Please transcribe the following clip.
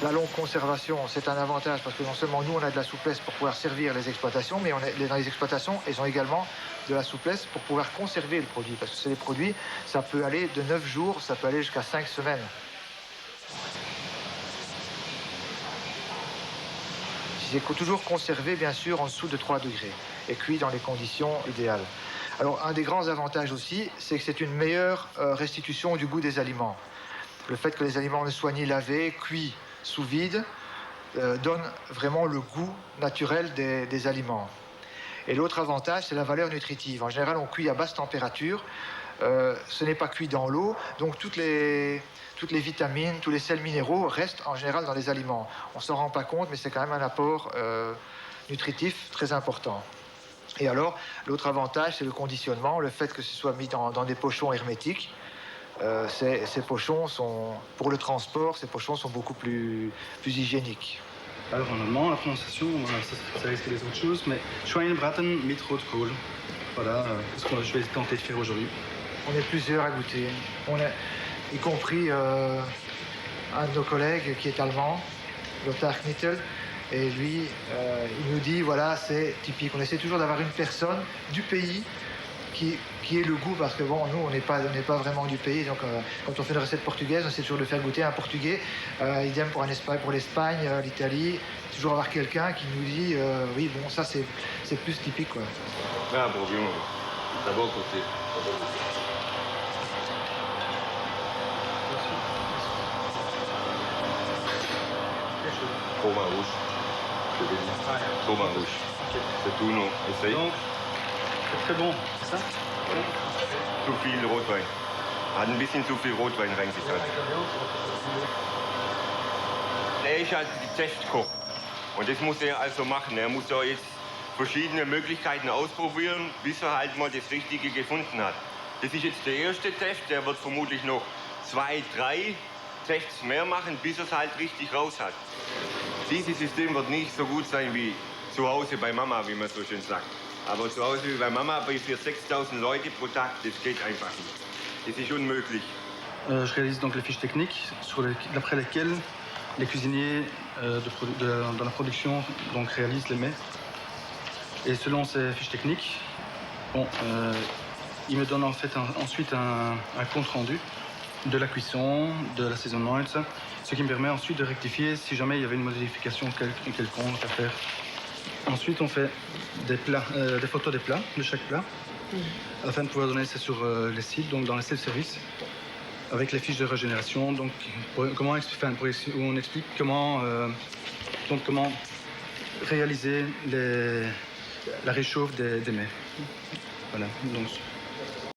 La longue conservation, c'est un avantage parce que non seulement nous, on a de la souplesse pour pouvoir servir les exploitations, mais dans les exploitations, elles ont également de la souplesse pour pouvoir conserver le produit. Parce que c'est des produits, ça peut aller de 9 jours, ça peut aller jusqu'à 5 semaines. C'est toujours conservé, bien sûr, en dessous de 3 degrés et cuit dans les conditions idéales. Alors, un des grands avantages aussi, c'est que c'est une meilleure restitution du goût des aliments. Le fait que les aliments ne soient ni lavés, cuits sous vide, donne vraiment le goût naturel des aliments. Et l'autre avantage, c'est la valeur nutritive. En général, on cuit à basse température. Ce n'est pas cuit dans l'eau, donc toutes les vitamines, tous les sels minéraux restent en général dans les aliments. On ne s'en rend pas compte, mais c'est quand même un apport nutritif très important. Et alors, l'autre avantage, c'est le conditionnement, le fait que ce soit mis dans des pochons hermétiques. Ces pochons sont, pour le transport, ces pochons sont beaucoup plus hygiéniques. Alors, normalement, la prononciation, ça risque des autres choses, mais Schweinebraten mit Rotkohl. Voilà ce que je vais tenter de faire aujourd'hui. On est plusieurs à goûter. Y compris un de nos collègues qui est allemand, Lothar Knittel. Et lui, il nous dit, voilà, c'est typique. On essaie toujours d'avoir une personne du pays qui ait le goût, parce que bon, nous, on n'est pas vraiment du pays. Donc, quand on fait une recette portugaise, on essaie toujours de faire goûter un Portugais. Idem pour l'Espagne, l'Italie. Toujours avoir quelqu'un qui nous dit, oui, bon, ça, c'est plus typique, quoi. Ah, bon, bien. D'abord, côté. Trop vin rouge. Je vais dire. Trop vin rouge. C'est tout, non? Essaye. Donc, c'est très bon, c'est ça? Zu viel Rotwein. Hat ein bisschen zu viel Rotwein reingetan. Er ist also die Testkoch. Und das muss er also machen. Er muss da jetzt verschiedene Möglichkeiten ausprobieren, bis er halt mal das Richtige gefunden hat. Das ist jetzt der erste Test. Der wird vermutlich noch 2, 3 Tests mehr machen, bis er es halt richtig raus hat. Dieses System wird nicht so gut sein wie zu Hause bei Mama, wie man so schön sagt. Aber zu Hause wie bei Mama, für 6000 Leute pro Tag, das geht einfach nicht. Das ist unmöglich. Je réalise donc les fiches techniques d'après lesquelles les cuisiniers dans la production donc, réalisent les mets. Et selon ces fiches techniques, bon, ils me donnent en fait ensuite un compte rendu de la cuisson, de l'assaisonnement et tout ça, ce qui me permet ensuite de rectifier si jamais il y avait une modification quelconque à faire. Ensuite, on fait des photos des plats, de chaque plat, afin de pouvoir donner ça sur les sites, donc dans les self-service, avec les fiches de régénération, donc où on explique comment réaliser la réchauffe des mets. Voilà. Donc,